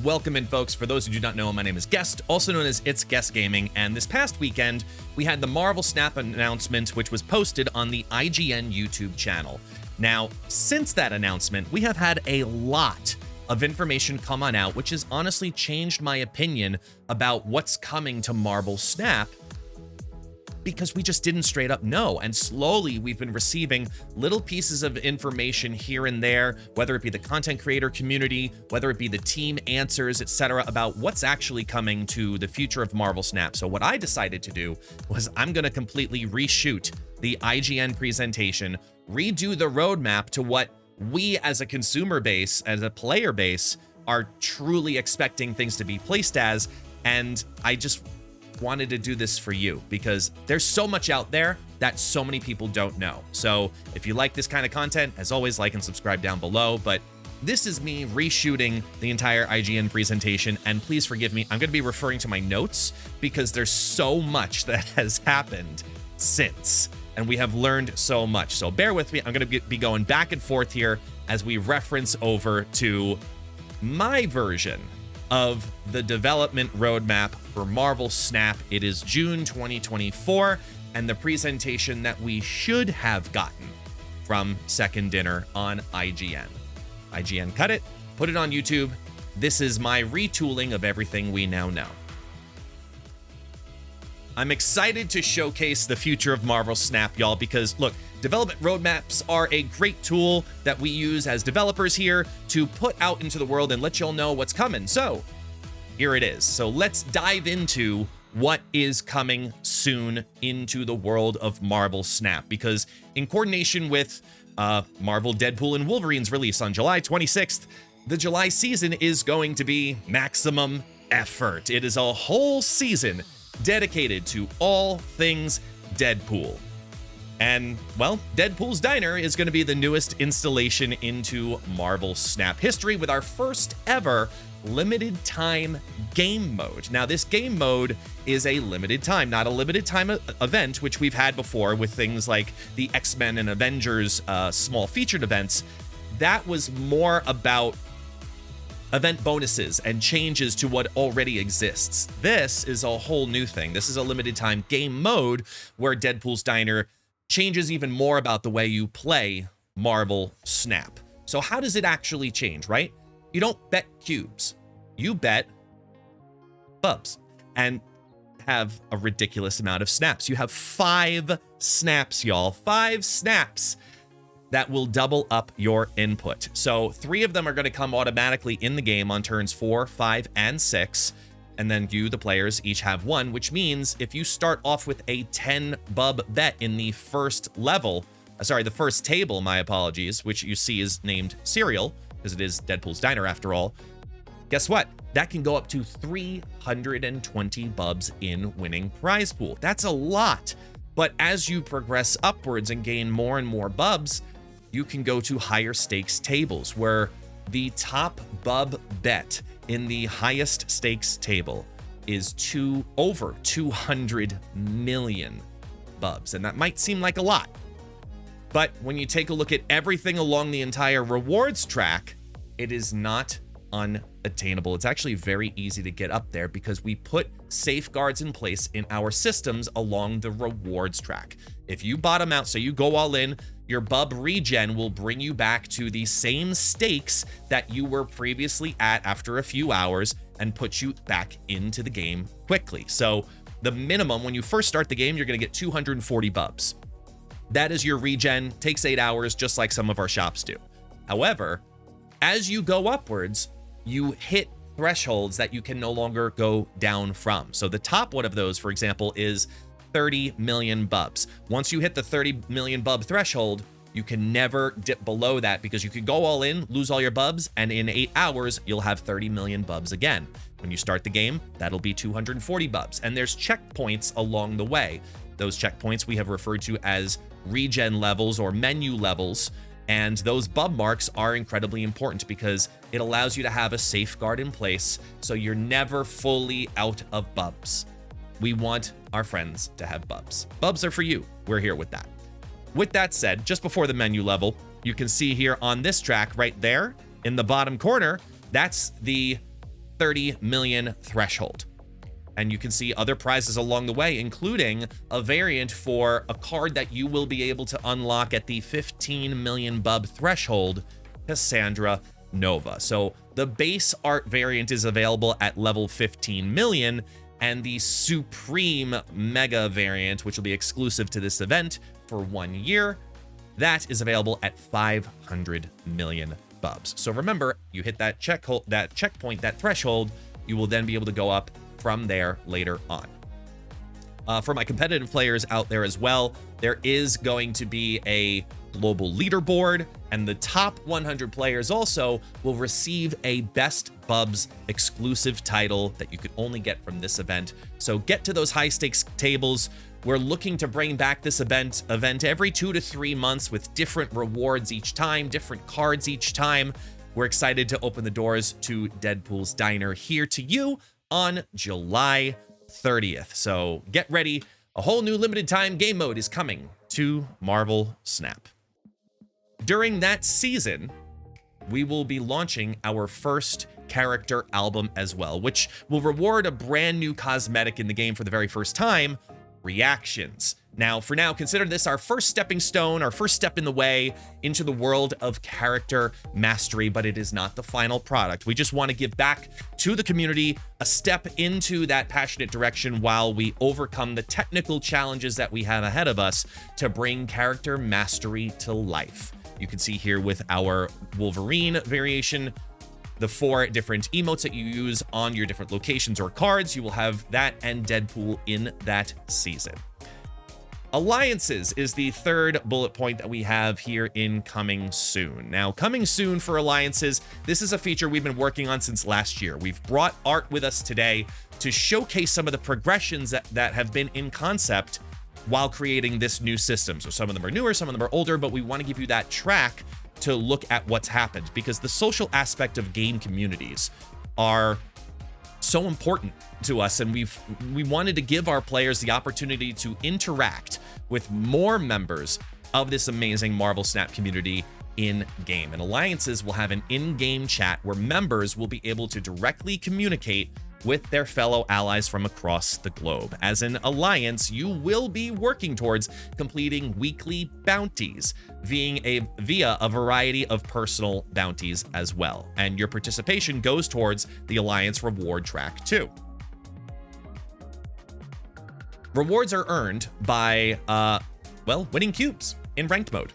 Welcome in, folks. For those who do not know, my name is Guest, also known as ItsGuestGaming, and this past weekend, we had the Marvel Snap announcement, which was posted on the IGN YouTube channel. Now, since that announcement, we have had a lot of information come on out, which has honestly changed my opinion about what's coming to Marvel Snap, because we just didn't straight up know. And slowly we've been receiving little pieces of information here and there, whether it be the content creator community, whether it be the team answers, etc., about what's actually coming to the future of Marvel Snap. So what I decided to do was I'm going to completely reshoot the IGN presentation, redo the roadmap to what we as a consumer base, as a player base, are truly expecting things to be placed as. And I just wanted to do this for you because there's so much out there that so many people don't know. So if you like this kind of content, as always, like and subscribe down below. But this is me reshooting the entire IGN presentation, and please forgive me, I'm going to be referring to my notes because there's so much that has happened since, and we have learned so much. So bear with me. I'm going to be going back and forth here as we reference over to my version of the development roadmap for Marvel Snap. It is June 2024, and the presentation that we should have gotten from Second Dinner on IGN. IGN cut it, put it on YouTube. This is my retooling of everything we now know. I'm excited to showcase the future of Marvel Snap, y'all, because look, development roadmaps are a great tool that we use as developers here to put out into the world and let y'all know what's coming. So here it is. So let's dive into what is coming soon into the world of Marvel Snap, because in coordination with Marvel Deadpool and Wolverine's release on July 26th, the July season is going to be maximum effort. It is a whole season dedicated to all things Deadpool. And, well, Deadpool's Diner is going to be the newest installation into Marvel Snap history with our first ever limited time game mode. Now, this game mode is a limited time, not a limited time event, which we've had before with things like the X-Men and Avengers small featured events. That was more about event bonuses and changes to what already exists. This is a whole new thing. This is a limited time game mode where Deadpool's Diner changes even more about the way you play Marvel Snap. So how does it actually change, right? You don't bet cubes. You bet bubs and have a ridiculous amount of snaps. You have 5 snaps, y'all. 5 snaps that will double up your input. So 3 of them are going to come automatically in the game on turns 4, 5, and 6. And then you, the players, each have 1, which means if you start off with a 10 bub bet in the first level, the first table, my apologies, which you see is named Cereal, because it is Deadpool's Diner after all, guess what? That can go up to 320 bubs in winning prize pool. That's a lot. But as you progress upwards and gain more and more bubs, you can go to higher stakes tables where the top bub bet in the highest stakes table is over 200 million bubs. And that might seem like a lot, but when you take a look at everything along the entire rewards track, it is not unattainable. It's actually very easy to get up there because we put safeguards in place in our systems along the rewards track. If you bottom out, so you go all in, your bub regen will bring you back to the same stakes that you were previously at after a few hours and put you back into the game quickly. So the minimum when you first start the game, you're going to get 240 bubs. That is your regen, takes 8 hours, just like some of our shops do. However, as you go upwards, you hit thresholds that you can no longer go down from. So the top one of those, for example, is 30 million bubs. Once you hit the 30 million bub threshold, you can never dip below that because you could go all in, lose all your bubs, and in 8 hours, you'll have 30 million bubs again. When you start the game, that'll be 240 bubs. And there's checkpoints along the way. Those checkpoints we have referred to as regen levels or menu levels. And those bub marks are incredibly important because it allows you to have a safeguard in place so you're never fully out of bubs. We want our friends to have bubs. Bubs are for you. We're here with that. With that said, just before the menu level, you can see here on this track right there in the bottom corner, that's the 30 million threshold. And you can see other prizes along the way, including a variant for a card that you will be able to unlock at the 15 million bub threshold, Cassandra Nova. So the base art variant is available at level 15 million, and the Supreme Mega variant, which will be exclusive to this event for 1 year, that is available at 500 million bubs. So remember, you hit that checkpoint, that threshold, you will then be able to go up from there later on. For my competitive players out there as well, there is going to be a global leaderboard, and the top 100 players also will receive a Best Bubs exclusive title that you could only get from this event. So get to those high stakes tables. We're looking to bring back this event every 2 to 3 months with different rewards each time, different cards each time. We're excited to open the doors to Deadpool's Diner here to you on July 30th. So get ready. A whole new limited time game mode is coming to Marvel Snap. During that season, we will be launching our first character album as well, which will reward a brand new cosmetic in the game for the very first time, reactions. Now, for now, consider this our first stepping stone, our first step in the way into the world of character mastery, but it is not the final product. We just want to give back to the community a step into that passionate direction while we overcome the technical challenges that we have ahead of us to bring character mastery to life. You can see here with our Wolverine variation, the 4 different emotes that you use on your different locations or cards. You will have that and Deadpool in that season. Alliances is the third bullet point that we have here in coming soon. Now, coming soon for alliances, this is a feature we've been working on since last year. We've brought Art with us today to showcase some of the progressions that have been in concept while creating this new system. So some of them are newer, some of them are older, but we want to give you that track to look at what's happened, because the social aspect of game communities are so important to us, and we wanted to give our players the opportunity to interact with more members of this amazing Marvel Snap community in game. And alliances will have an in-game chat where members will be able to directly communicate with their fellow allies from across the globe. As an alliance, you will be working towards completing weekly bounties via a variety of personal bounties as well. And your participation goes towards the alliance reward track too. Rewards are earned by, winning cubes in ranked mode,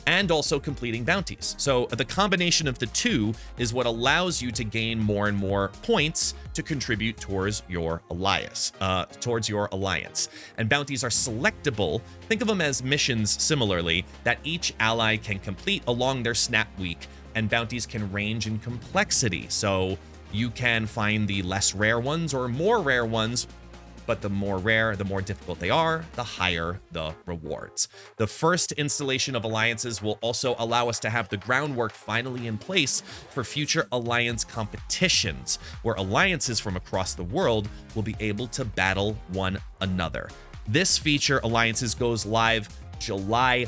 and also completing bounties. So the combination of the two is what allows you to gain more and more points to contribute towards your alliance. And bounties are selectable. Think of them as missions similarly that each ally can complete along their snap week, and bounties can range in complexity. So you can find the less rare ones or more rare ones, but the more rare, the more difficult they are, the higher the rewards. The first installation of alliances will also allow us to have the groundwork finally in place for future alliance competitions, where alliances from across the world will be able to battle one another. This feature, Alliances, goes live July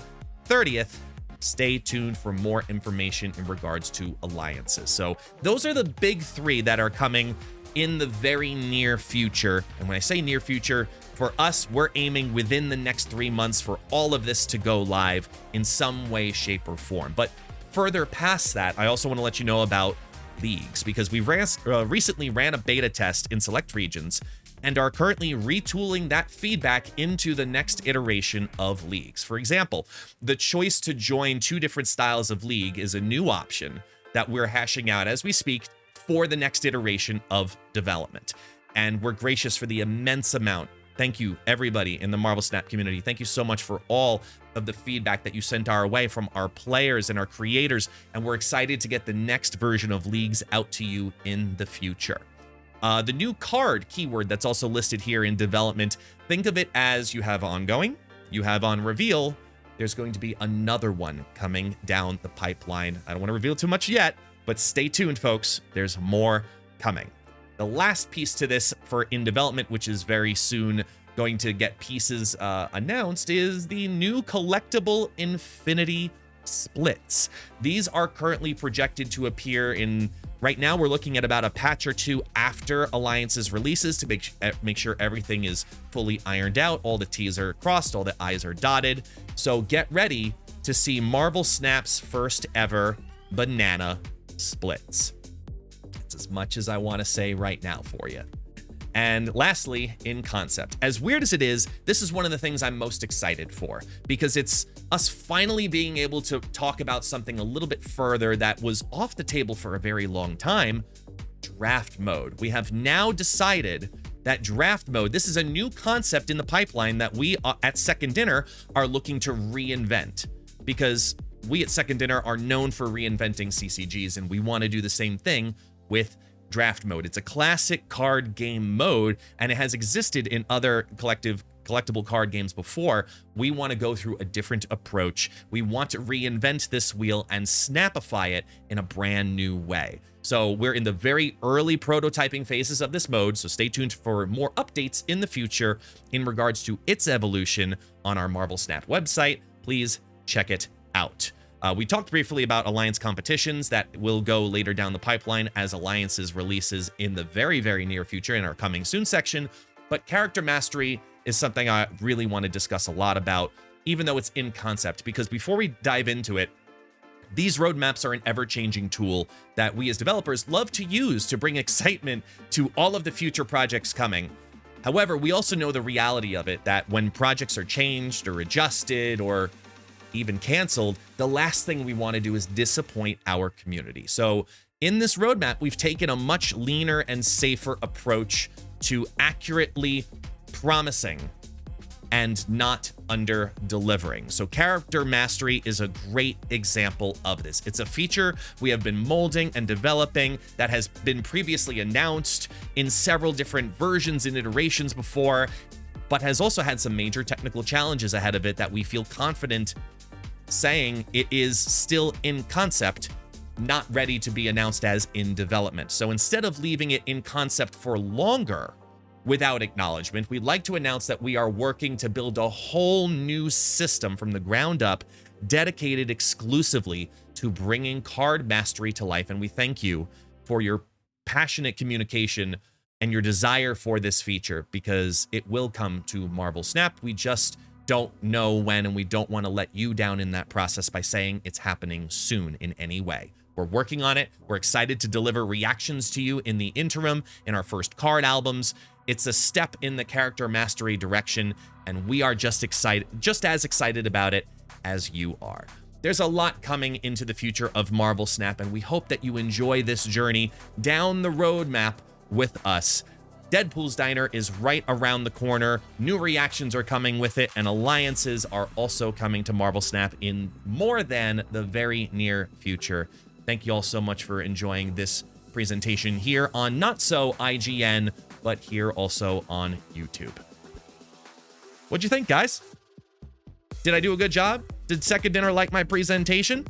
30th. Stay tuned for more information in regards to alliances. So those are the big 3 that are coming in the very near future. And when I say near future, for us, we're aiming within the next 3 months for all of this to go live in some way, shape, or form. But further past that, I also want to let you know about leagues, because we recently ran a beta test in select regions and are currently retooling that feedback into the next iteration of leagues. For example, the choice to join 2 different styles of league is a new option that we're hashing out as we speak for the next iteration of development. And we're gracious for the immense amount. Thank you, everybody in the Marvel Snap community. Thank you so much for all of the feedback that you sent our way from our players and our creators. And we're excited to get the next version of leagues out to you in the future. The new card keyword that's also listed here in development, think of it as you have ongoing, you have on reveal, there's going to be another one coming down the pipeline. I don't want to reveal too much yet, but stay tuned, folks. There's more coming. The last piece to this for in development, which is very soon going to get pieces announced, is the new collectible Infinity splits. These are currently projected to appear in, right now we're looking at about a patch or two after Alliance's releases to make sure everything is fully ironed out, all the T's are crossed, all the I's are dotted. So get ready to see Marvel Snap's first ever banana splits. It's as much as I want to say right now for you. And lastly, in concept. As weird as it is, this is one of the things I'm most excited for, because it's us finally being able to talk about something a little bit further that was off the table for a very long time: draft mode. We have now decided that draft mode, this is a new concept in the pipeline that we at Second Dinner are looking to reinvent, because we at Second Dinner are known for reinventing CCGs, and we want to do the same thing with draft mode. It's a classic card game mode, and it has existed in other collectible card games before. We want to go through a different approach. We want to reinvent this wheel and snapify it in a brand new way. So we're in the very early prototyping phases of this mode, so stay tuned for more updates in the future in regards to its evolution on our Marvel Snap website. Please check it out. We talked briefly about Alliance competitions that will go later down the pipeline as Alliance's releases in the very, very near future in our coming soon section. But character mastery is something I really want to discuss a lot about, even though it's in concept, because before we dive into it, these roadmaps are an ever-changing tool that we as developers love to use to bring excitement to all of the future projects coming. However, we also know the reality of it, that when projects are changed or adjusted or even canceled, the last thing we want to do is disappoint our community. So in this roadmap, we've taken a much leaner and safer approach to accurately promising and not under-delivering. So character mastery is a great example of this. It's a feature we have been molding and developing that has been previously announced in several different versions and iterations before, but has also had some major technical challenges ahead of it that we feel confident saying it is still in concept, not ready to be announced as in development. So instead of leaving it in concept for longer without acknowledgement, we'd like to announce that we are working to build a whole new system from the ground up, dedicated exclusively to bringing card mastery to life. And we thank you for your passionate communication and your desire for this feature, because it will come to Marvel Snap. We just don't know when, and we don't want to let you down in that process by saying it's happening soon in any way. We're working on it. We're excited to deliver reactions to you in the interim, in our first card albums. It's a step in the character mastery direction, and we are just as excited about it as you are. There's a lot coming into the future of Marvel Snap, and we hope that you enjoy this journey down the roadmap with us. Deadpool's Diner is right around the corner. New reactions are coming with it, and alliances are also coming to Marvel Snap in more than the very near future. Thank you all so much for enjoying this presentation here on Not So IGN, but here also on YouTube. What'd you think, guys? Did I do a good job? Did Second Dinner like my presentation?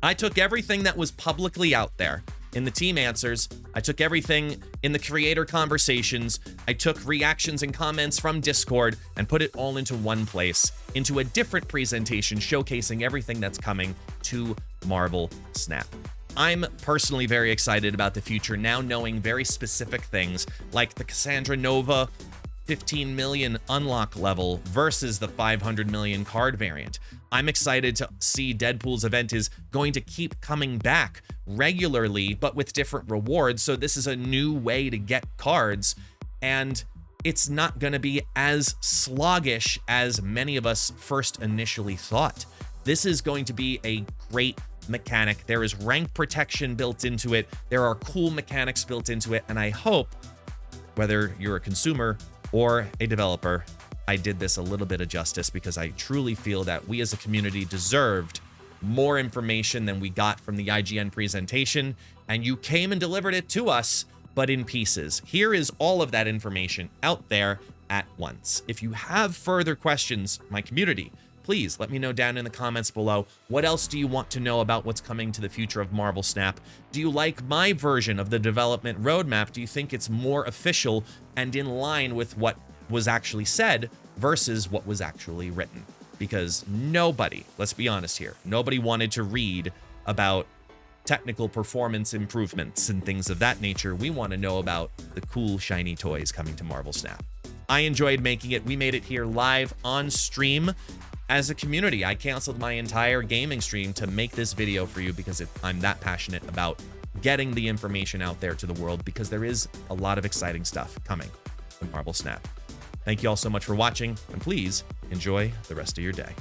I took everything that was publicly out there in the team answers. I took everything in the creator conversations. I took reactions and comments from Discord and put it all into one place, into a different presentation showcasing everything that's coming to Marvel Snap. I'm personally very excited about the future now, knowing very specific things like the Cassandra Nova 15 million unlock level versus the 500 million card variant. I'm excited to see Deadpool's event is going to keep coming back regularly, but with different rewards. So this is a new way to get cards, and it's not going to be as sluggish as many of us first initially thought. This is going to be a great mechanic. There is rank protection built into it. There are cool mechanics built into it, and I hope, whether you're a consumer or a developer, I did this a little bit of justice, because I truly feel that we as a community deserved more information than we got from the IGN presentation, and you came and delivered it to us, but in pieces. Here is all of that information out there at once. If you have further questions, my community, please let me know down in the comments below. What else do you want to know about what's coming to the future of Marvel Snap? Do you like my version of the development roadmap? Do you think it's more official and in line with what was actually said versus what was actually written? because nobody, let's be honest here, nobody wanted to read about technical performance improvements and things of that nature. We want to know about the cool, shiny toys coming to Marvel Snap. I enjoyed making it. We made it here live on stream as a community. I canceled my entire gaming stream to make this video for you because I'm that passionate about getting the information out there to the world, because there is a lot of exciting stuff coming with Marvel Snap. Thank you all so much for watching, and please enjoy the rest of your day.